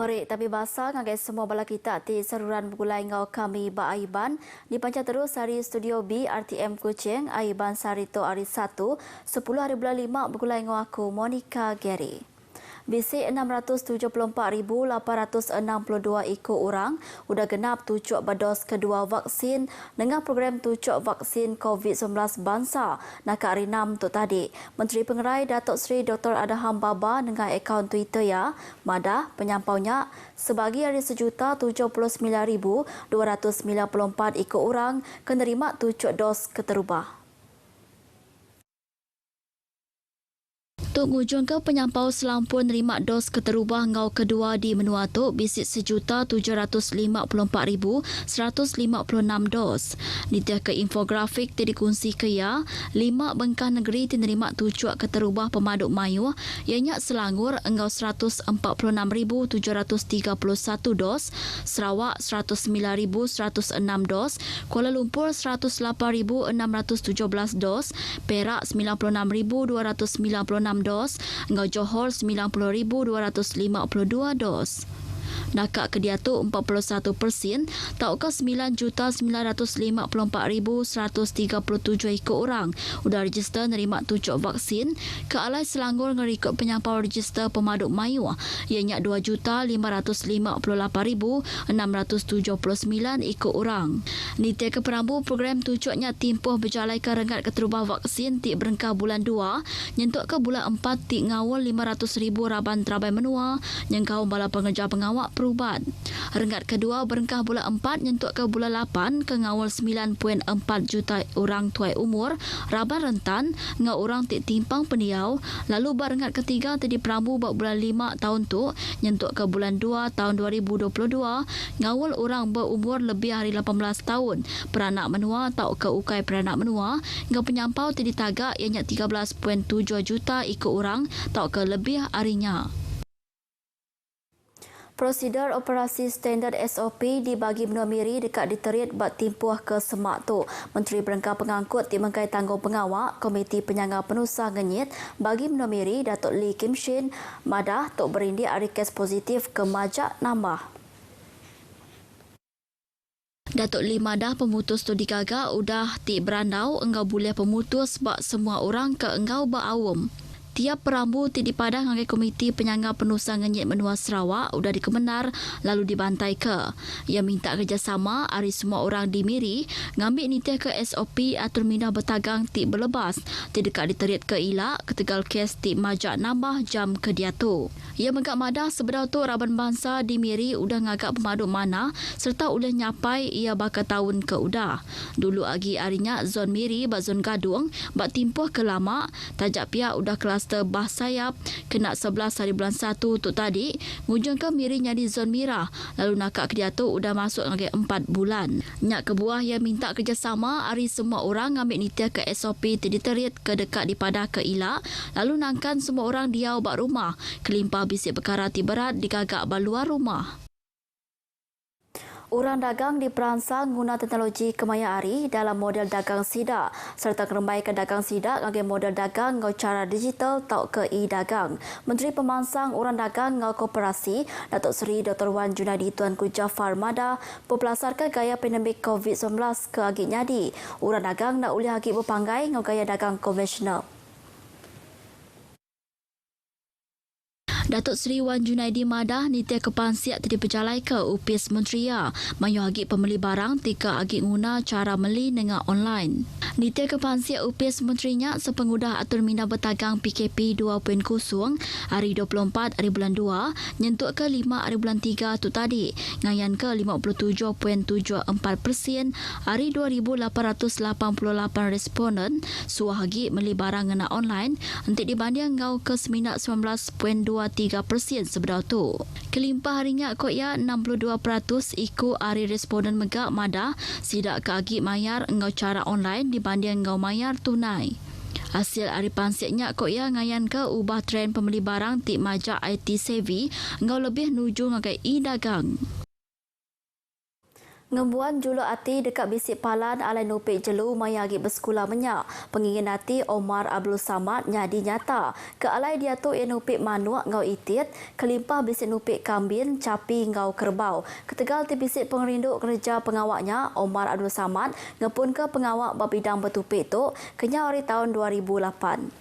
Merik tapi basah ngagai semua bala kita ti saluran begulai ngau kami ba Aiban di panca terus hari studio B RTM Kuching Aiban Sarito hari 1 10 hari bulan 5 begulai ngau aku Monica Gary. Bisi 674,862 ekor orang sudah genap tucuk berdos kedua vaksin dengan program tucuk vaksin COVID-19 bangsa nak hari 6 tu tadi. Menteri Pengerai Datuk Seri Dr. Adham Baba dengan akaun Twitter ya, madah penyampaunya sebagi hari 1,079,294 ekor orang kenerima tucuk dos keterubah. Tok ngujung ke penyampau selampun nerima dos keterubah ngau kedua di menua tu bisit 1,754,156 dos. Nitia ke infografik ti dikongsi ke ya, 5 bengkah negeri ti nerima tucuk keterubah pemaduk mayu ianya Selangor engau 146,731 dos, Sarawak 109,106 dos, Kuala Lumpur 108,617 dos, Perak 96,296 dos, engau Johor 90,252 dos. Nakak Kediatu 41%, tak ke 9,954,137 ekor orang sudah register nerima tucuk vaksin. Ke Alai Selangor ngerikut penyampau register pemaduk mayu ianya 2,558,679 ekor orang. Nitia ke Perambu program tucuknya timpuh berjalai ke rengat keterubah vaksin ti berengkah bulan 2 nyentuk ke bulan 4 ti ngawal 500,000 raban terabai menua nyengkau bala pengejar pengawak perubat. Rengat kedua berengkah bulan 4 nyentuk ke bulan 8 ke ngawal 9.4 juta orang tuai umur raban rentan ngau orang tik timpang pendiau. Lalu barengat ketiga tadi Perambu buat bulan 5 tahun tu nyentuk ke bulan 2 tahun 2022 ngawal orang berumur lebih hari 18 tahun peranak menua atau ke ukai peranak menua ngau penyampau tadi tagak ianya 13.7 juta ikut orang atau ke lebih harinya. Prosedur operasi standard SOP dibagi benua miri dekat diterit bat timpuh ke semak tu. Menteri Berengkah Pengangkut di Mengkai Tanggung Pengawak Komiti Penyangga Penusah Ngenyit bagi benua miri Datuk Lee Kim Shin madah tok berindik hari kes positif ke Majak nambah. Datuk Lee madah pemutus tu digagak udah ti berandau engkau boleh pemutus bak semua orang ke engkau berawam. Tiap Perambu ti dipadah dengan Komiti Penyangga Penusah Ngenyit Menua Sarawak udah dikemenar lalu dibantai ke. Ia minta kerjasama hari semua orang di Miri ngambil nitih ke SOP atur minah bertagang ti berlebas ti dekat diterit ke Ilak ketegal kes ti Majak nambah jam ke dia tu. Ia megak madah sebedau tu Raban Bangsa di Miri udah ngagak pemaduk mana serta udah nyapai ia bakal tahun ke udah. Dulu lagi harinya zon Miri bak zon Gadung bak timpuh ke Lamak tajak pihak udah kelas bah sayap kena 11 hari bulan 1 tu tadi ngujung ke Miri jadi zon merah lalu nakak ke dia tu udah masuk lagi 4 bulan. Nyak kebuah yang minta kerjasama hari semua orang ngambil nitih ke SOP diterit ke dekat di Padah ke Ilak lalu nangkan semua orang diau bak rumah kelimpah bisik perkara ti berat digagak baluar rumah. Orang dagang diperansang guna teknologi kemaya ari dalam model dagang sidak serta kerembaikan dagang sidak dengan model dagang ngau cara digital tau ke e-dagang. Menteri Pemansang Orang Dagang ngau Koperasi Datuk Seri Dr. Wan Junadi Tuanku Jaafar Mada berpelasarkan gaya pandemik COVID-19 ke agik nyadi. Orang dagang nak ulih agik berpanggai ngau gaya dagang konvensional. Datuk Seri Wan Junaidi madah nitih kepansiak tadi berjalai ke upis Mentria mayu agik pembeli barang tika agik guna cara meli dengan online. Nitih kepansiak upis Menterinya sepengudah atur minah bertagang PKP 2.0 hari 24 hari bulan 2 nyentuk ke 5 hari bulan 3 tu tadi ngayan ke 57.74% hari 2,888 responden suah agik meli barang guna online untuk dibanding ngau ke 19.23% sebedau tu. Kelimpah harinya koya 62% ikut hari responden megak madah sidak ke agik mayar ngau cara online dibanding ngau mayar tunai. Hasil hari pansiaknya koya ngayan ke ubah trend pembeli barang ti Majak IT savvy ngau lebih nuju ngagai e-dagang. Ngembuan juluk ati dekat bisik palan alai nupik jelu mayagi bersekolah menyak. Pengingin hati Omar Abdul Samad nyadi nyata. Ke alai dia tu ia nupik manuak ngau itit, kelimpah bisik nupik kambin, capi ngau kerbau. Ketegal ti bisik pengerinduk kerja pengawaknya Omar Abdul Samad ngepun ke pengawak bab bidang bertupik tu kenya hari tahun 2008.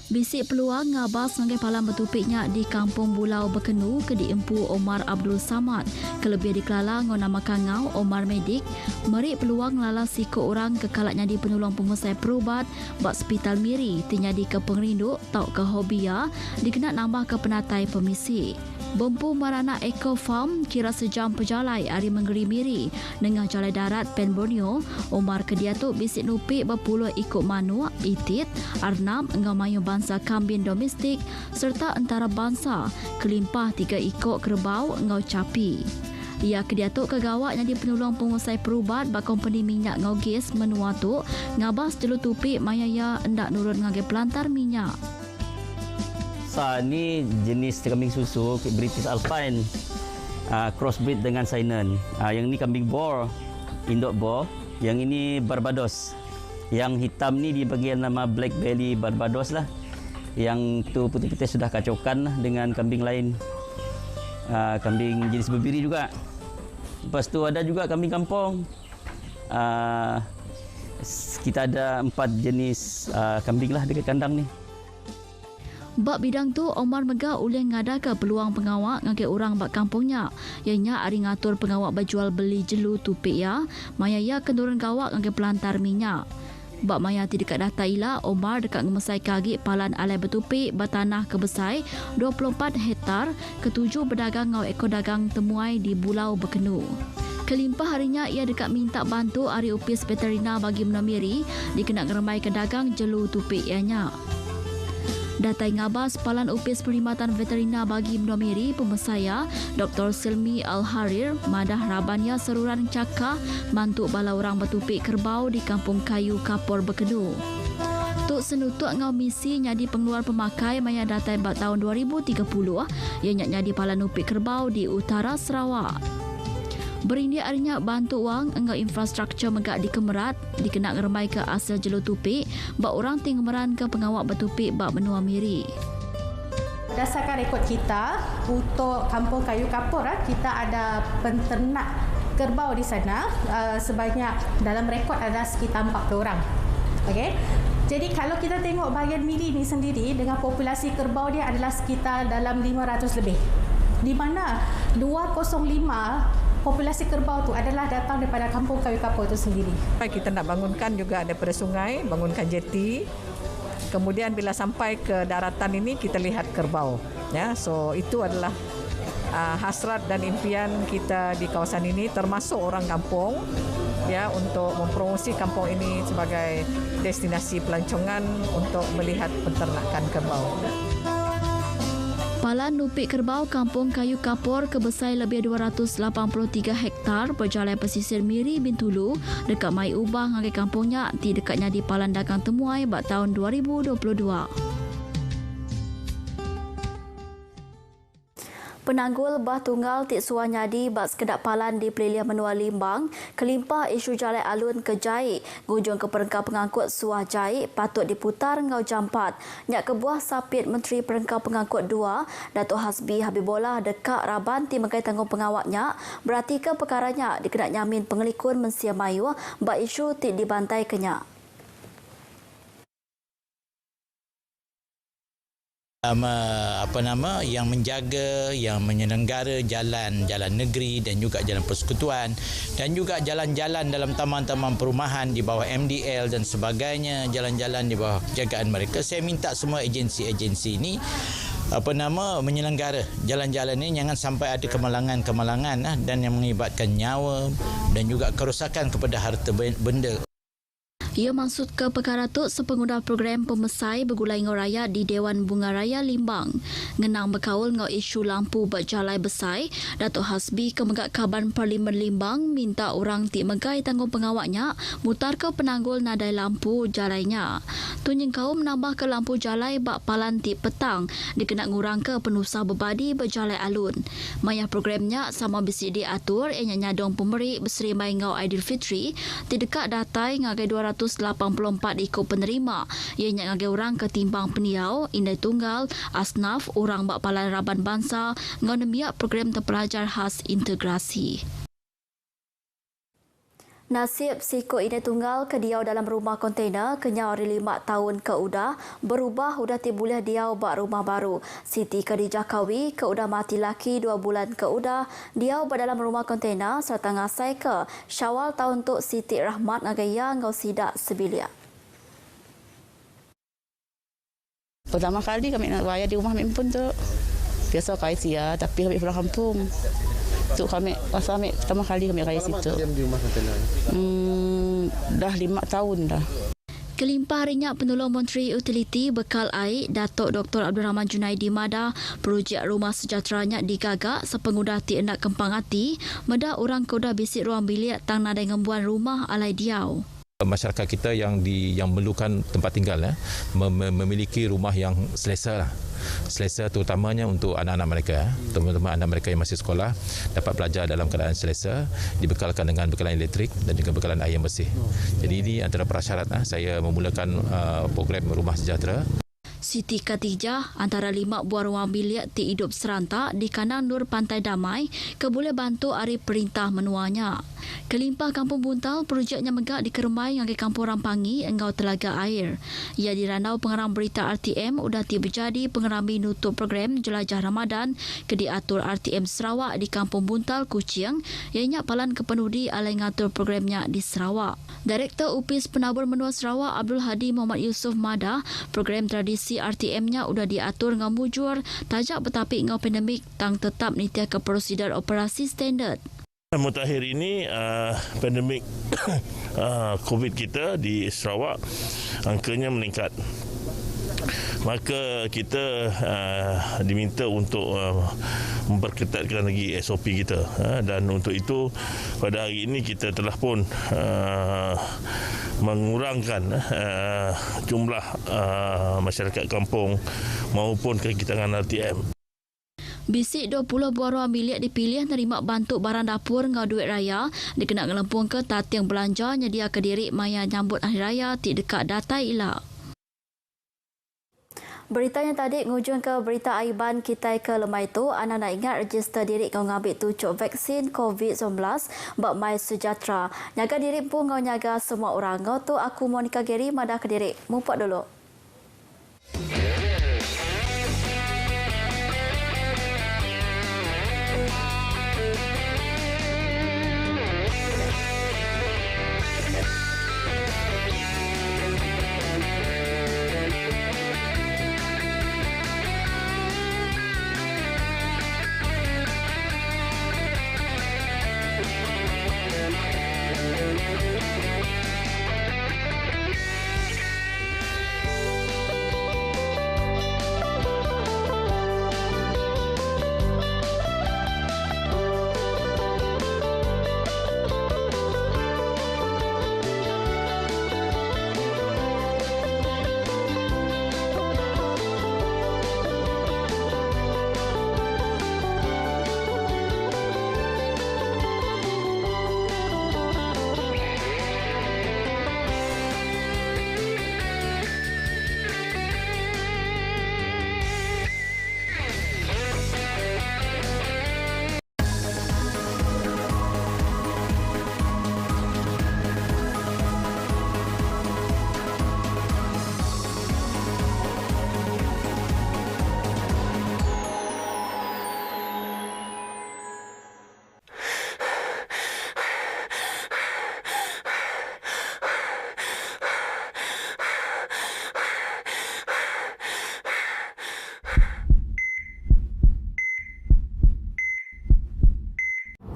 Bisik peluang ngabas ngangai palang bertupiknya di Kampung Bulau Berkenu ke diempu Omar Abdul Samad. Kelebih dikelala ngau nama kangau Omar Medik, merik peluang lala siko orang kekalaknya di penolong penguasai perubat bak Hospital Miri tinyadi ke pengerinduk tau ke hobia dikena nambah ke penatai pemisi. Bempu Marana Eco Farm kira sejam perjalai hari menggeri Miri dengan jalai darat Pen Borneo. Omar kediatuk bisik nupik berpuluh ikut manuak, itit, arnam engau mayu bangsa kambing domestik serta antara bangsa kelimpah 3 ikut kerbau engau capi. Ia kediatuk kegawak yang di penolong penguasai perubat bak kompeni minyak ngau gas menua tu ngabas jelu tupik mayaya hendak nurun ngagai pelantar minyak. Ni jenis kambing susu British Alpine, crossbreed dengan Sainan. Yang ini kambing bor, induk bor. Yang ini Barbados. Yang hitam ni dibagi nama Black Belly Barbados lah. Yang tu putih-putih sudah kacaukan lah dengan kambing lain. Kambing jenis berbiri juga. Lepas tu ada juga kambing kampung. Kita ada 4 jenis kambing lah dekat kandang ni. Bak bidang tu, Omar Megah ulih ngadakan peluang pengawak ngagai orang bak kampungnya. Ianya ari ngatur pengawak berjual beli jelu tupik ya, mayaya kendurun gawak ngagai pelantar minyak. Bak maya ti dekat data ila, Omar dekat ngemesai kagik palan alai bertupik bertanah kebesai 24 hektar, ketujuh berdagang ngau ekor dagang temuai di Bulau Berkenu. Kelimpah harinya ia dekat minta bantu ahli upis veterina bagi Menamiri dikena ngeremai ke dagang jelu tupik ianya. Datai ngabas Palan Upis Perkhidmatan Veterina bagi Menamiri Pemesaya Dr. Silmi Al-Harir madah rabanya seruran cakah mantuk bala orang bertupik kerbau di Kampung Kayu Kapor Berkenu. Tuk senutuk ngau misi nyadi pengeluar pemakai maya datai bak tahun 2030 ia nyadi Palan Upik kerbau di utara Sarawak. Berindia arinya bantu wang engau infrastruktur megak di Kemerat dikena ngeremai ke asal jelu tupik bak orang tinggemeran ke pengawak bertupik bak benua Miri. Berdasarkan rekod kita untuk Kampung Kayu Kapur, kita ada penternak kerbau di sana sebanyak dalam rekod ada sekitar 40 orang. Okey. Jadi kalau kita tengok bahagian Miri ni sendiri dengan populasi kerbau dia adalah sekitar dalam 500 lebih. Di mana 205 populasi kerbau tu adalah datang daripada Kampung Kayu Kapur itu sendiri. Kita nak bangunkan juga daripada sungai, bangunkan jeti. Kemudian bila sampai ke daratan ini kita lihat kerbau. Ya, so itu adalah hasrat dan impian kita di kawasan ini termasuk orang kampung ya untuk mempromosi kampung ini sebagai destinasi pelancongan untuk melihat penternakan kerbau. Palan Nupik Kerbau Kampung Kayu Kapur kebesai lebih 283 hektar berjalan pesisir Miri Bintulu dekat Mai Ubah ngagai kampungnya di dekatnya di Palan Dagang Temuai bak tahun 2022. Penanggul bah tunggal tik suah nyadi bak sekedap palan di Peliliah Menua Limbang, kelimpah isu jalan alun ke Jaik, ngujung ke perengkau pengangkut suah Jaik patut diputar ngau jampat. Nyak kebuah sapit Menteri Perengkau Pengangkut 2, Datuk Hasbi Habibullah dekat Raban ti mengai tanggung pengawaknya, berarti ke perkaranya dikena nyamin pengelikun Mensia Mayu bak isu tik dibantai kenyak. Yang menjaga, yang menyelenggara jalan negeri dan juga jalan persekutuan dan juga jalan-jalan dalam taman-taman perumahan di bawah MDL dan sebagainya, jalan-jalan di bawah jagaan mereka. Saya minta semua agensi-agensi ini menyelenggara jalan-jalan ini jangan sampai ada kemalangan dan yang mengibatkan nyawa dan juga kerosakan kepada harta benda. Ia maksud ke perkara tu sepengguna program pemesai bergulai ngau raya di Dewan Bunga Raya Limbang. Ngenang berkaul ngau isu lampu berjalai besai, Datuk Hasbi Kemegak Kaban Parlimen Limbang minta orang ti megai tanggung pengawaknya mutar ke penanggul nadai lampu jalainya. Tunjeng kau menambah ke lampu jalai bak palan ti petang dikena ngurang ke penusah berbadi berjalai alun. Maya programnya sama bisi diatur ianya nyadong pemberi berseri mai ngau Aidilfitri di dekat datai ngagai 284 ikut penerima ianya ngagai orang ketimbang peniau, indai tunggal, asnaf, orang bak palan raban bangsa ngau nemiak program terpelajar khas integrasi. Nasib siko indai tunggal kediau dalam rumah kontainer kenyau 5 tahun ke udah berubah udah tibulah diau bak rumah baru. Siti Khadijah Kawi ke udah mati laki 2 bulan ke udah diau bak dalam rumah kontainer serta ngasai ke Syawal tahun tu Siti Rahmat ngagaya ngau sidak sebilia. Pertama kali kami nak raya di rumah kami pun tu biasa kaya sia tapi kami pulang kampung. Tu kami rasa kami pertama kali kami raya situ. Berapa di rumah kontainer? Dah 5 tahun dah. Kelimpah harinya penolong Menteri Utiliti Bekal Air Datuk Dr. Abdul Rahman Junaidi Mada projek rumah sejahteranya digagak sepengudah ti endak kempang hati meda orang kodah bisik ruang bilik tang nadai ngembuan rumah alai diau. Masyarakat kita yang memerlukan tempat tinggal memiliki rumah yang selesa lah. Selesa terutamanya untuk anak-anak mereka, teman-teman anak mereka yang masih sekolah dapat belajar dalam keadaan selesa, dibekalkan dengan bekalan elektrik dan juga bekalan air yang bersih. Jadi ini antara prasyarat saya memulakan program Rumah Sejahtera. Siti Khadijah antara 5 buah rumah bilik ti hidup serantak di kanan Nur Pantai Damai ke boleh bantu ari perintah menuanya. Kelimpah Kampung Buntal projeknya megak di Kermai ngai Kampung Rampangi engau Telaga Air. Ia dirandau pengarang berita RTM udah ti berjadi pengerambi nutup program Jelajah Ramadan ke diatur RTM Sarawak di Kampung Buntal Kuching ianya palan kepenudi alai ngatur programnya di Sarawak. Direktur Upis Penabur Menua Sarawak Abdul Hadi Muhammad Yusof Mada program tradisi RTM-nya udah diatur ngau mujur tajak betapik ngau pandemik tang tetap nitia ke prosedur operasi standard. Mutakhir ini pandemik COVID kita di Sarawak angkanya meningkat. Maka kita diminta untuk memperketatkan lagi SOP kita dan untuk itu pada hari ini kita telah pun mengurangkan jumlah masyarakat kampung maupun kegiatan RTM. Bisik 20 buah ruang bilik dipilih nerima bantu barang dapur ngau duit raya dikena ngelempung ke tatiang belanja nyedia ke diri maya nyambut hari raya ti dekat datai ilak. Beritanya tadi ngujung ke berita aiban kita ke lemai tu. Anda nak ingat register diri kau ngambil tucuk vaksin COVID-19 bak My Sejahtera. Nyaga diri pun kau nyaga semua orang. Ngau tu aku Monica Geri madah ke diri. Mumpak dulu.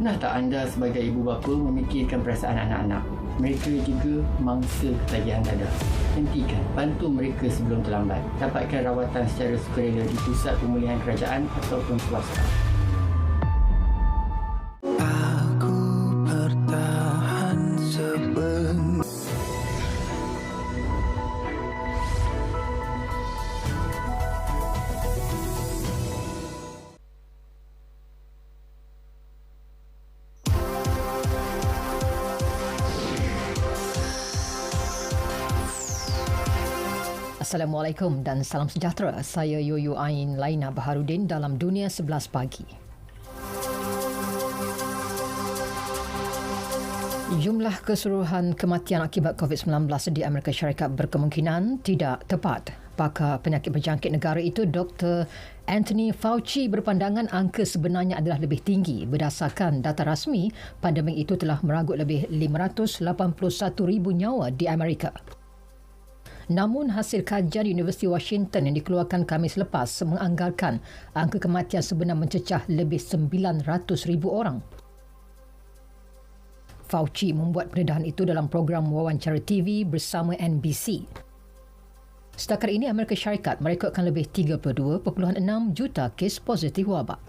Pernah tak anda sebagai ibu bapa memikirkan perasaan anak-anak? Mereka juga mangsa ketagihan dada. Hentikan, bantu mereka sebelum terlambat. Dapatkan rawatan secara sukarela di pusat pemulihan kerajaan ataupun swasta. Aku bertahan sebentar. Assalamualaikum dan salam sejahtera. Saya Yoyo Ain Laina Baharudin dalam Dunia 11 Pagi. Jumlah keseluruhan kematian akibat COVID-19 di Amerika Syarikat berkemungkinan tidak tepat. Pakar penyakit berjangkit negara itu, Dr. Anthony Fauci, berpandangan angka sebenarnya adalah lebih tinggi berdasarkan data rasmi. Pandemik itu telah meragut lebih 581,000 nyawa di Amerika. Namun hasil kajian Universiti Washington yang dikeluarkan Khamis lepas menganggarkan angka kematian sebenar mencecah lebih 900,000 orang. Fauci membuat pendedahan itu dalam program wawancara TV bersama NBC. Setakat ini Amerika Syarikat merekodkan lebih 32.6 juta kes positif wabak.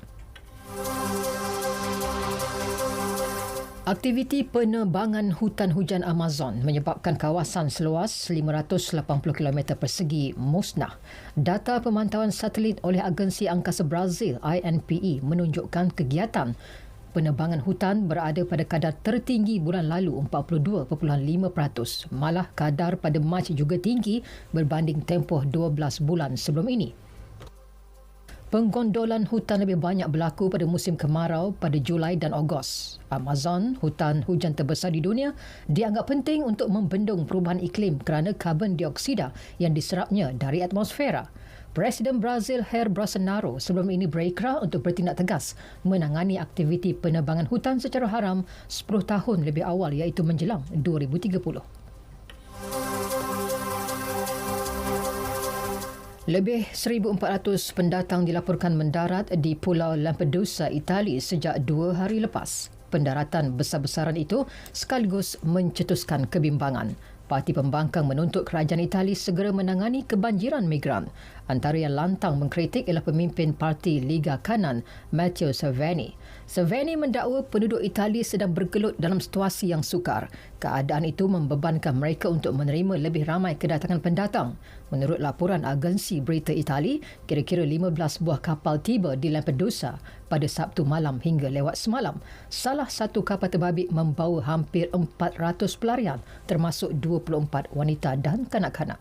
Aktiviti penebangan hutan hujan Amazon menyebabkan kawasan seluas 580 km persegi musnah. Data pemantauan satelit oleh Agensi Angkasa Brazil INPE menunjukkan kegiatan penebangan hutan berada pada kadar tertinggi bulan lalu 42.5%. Malah kadar pada Mac juga tinggi berbanding tempoh 12 bulan sebelum ini. Penggondolan hutan lebih banyak berlaku pada musim kemarau pada Julai dan Ogos. Amazon, hutan hujan terbesar di dunia, dianggap penting untuk membendung perubahan iklim kerana karbon dioksida yang diserapnya dari atmosfera. Presiden Brazil Jair Bolsonaro sebelum ini berikrar untuk bertindak tegas menangani aktiviti penebangan hutan secara haram 10 tahun lebih awal iaitu menjelang 2030. Lebih 1,400 pendatang dilaporkan mendarat di Pulau Lampedusa, Itali sejak 2 hari lepas. Pendaratan besar-besaran itu sekaligus mencetuskan kebimbangan. Parti Pembangkang menuntut kerajaan Itali segera menangani kebanjiran migran. Antara yang lantang mengkritik ialah pemimpin Parti Liga Kanan, Matteo Salvini. Salvini mendakwa penduduk Itali sedang bergelut dalam situasi yang sukar. Keadaan itu membebankan mereka untuk menerima lebih ramai kedatangan pendatang. Menurut laporan agensi berita Itali, kira-kira 15 buah kapal tiba di Lampedusa pada Sabtu malam hingga lewat semalam. Salah satu kapal terbabit membawa hampir 400 pelarian, termasuk 24 wanita dan kanak-kanak.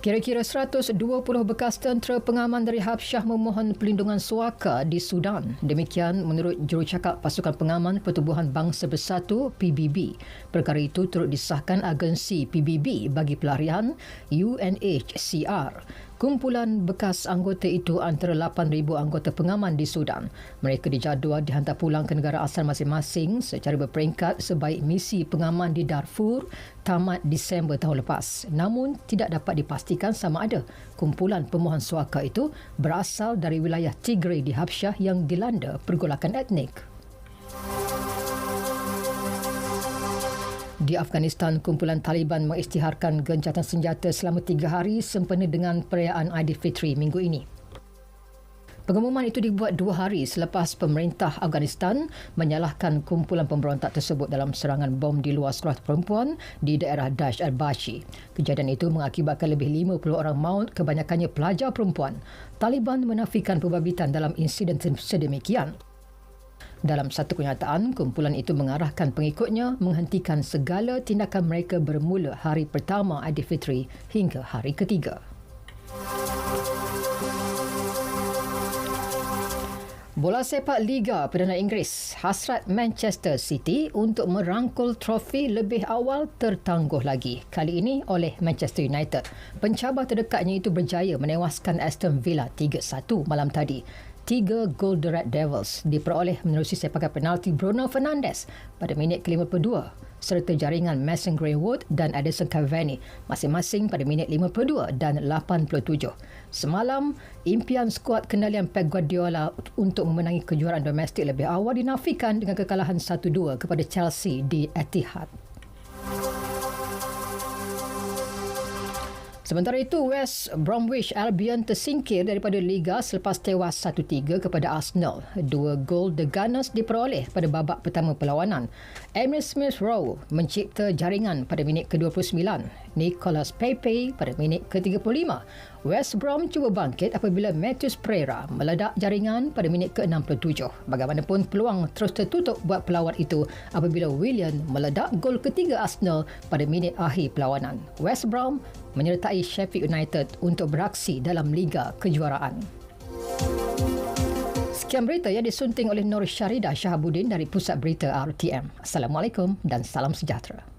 Kira-kira 120 bekas tentera pengaman dari Habsyah memohon perlindungan suaka di Sudan. Demikian menurut jurucakap Pasukan Pengaman Pertubuhan Bangsa Bersatu PBB. Perkara itu turut disahkan agensi PBB bagi pelarian UNHCR. Kumpulan bekas anggota itu antara 8,000 anggota pengaman di Sudan. Mereka dijadual dihantar pulang ke negara asal masing-masing secara berperingkat sebaik misi pengaman di Darfur tamat Disember tahun lepas. Namun, tidak dapat dipastikan sama ada kumpulan pemohon suaka itu berasal dari wilayah Tigray di Habsyah yang dilanda pergolakan etnik. Di Afghanistan, kumpulan Taliban mengisytiharkan gencatan senjata selama 3 hari sempena dengan perayaan Aidilfitri minggu ini. Pengumuman itu dibuat 2 hari selepas pemerintah Afghanistan menyalahkan kumpulan pemberontak tersebut dalam serangan bom di luar sekolah perempuan di daerah Dasht al-Bashi. Kejadian itu mengakibatkan lebih 50 orang maut, kebanyakannya pelajar perempuan. Taliban menafikan perbabitan dalam insiden sedemikian. Dalam satu kenyataan, kumpulan itu mengarahkan pengikutnya menghentikan segala tindakan mereka bermula hari pertama Aidilfitri hingga hari ketiga. Bola sepak Liga Perdana Inggeris, hasrat Manchester City untuk merangkul trofi lebih awal tertangguh lagi. Kali ini oleh Manchester United. Pencabar terdekatnya itu berjaya menewaskan Aston Villa 3-1 malam tadi. 3 gol The Red Devils diperoleh menerusi sepakan penalti Bruno Fernandes pada minit ke-52. serta jaringan Mason Greenwood dan Edison Cavani masing-masing pada minit 52 dan 87. Semalam, impian skuad kendalian Pep Guardiola untuk memenangi kejuaraan domestik lebih awal dinafikan dengan kekalahan 1-2 kepada Chelsea di Etihad. Sementara itu, West Bromwich Albion tersingkir daripada Liga selepas tewas 1-3 kepada Arsenal. 2 gol The Gunners diperoleh pada babak pertama perlawanan. Emil Smith-Rowe mencipta jaringan pada minit ke-29. Nicolas Pepe pada minit ke-35. West Brom cuba bangkit apabila Matheus Pereira meledak jaringan pada minit ke-67. Bagaimanapun, peluang terus tertutup buat pelawat itu apabila Willian meledak gol ketiga Arsenal pada minit akhir perlawanan. West Brom menyertai Sheffield United untuk beraksi dalam Liga Kejuaraan. Sekian berita yang disunting oleh Nur Syaridah Shahabuddin dari Pusat Berita RTM. Assalamualaikum dan salam sejahtera.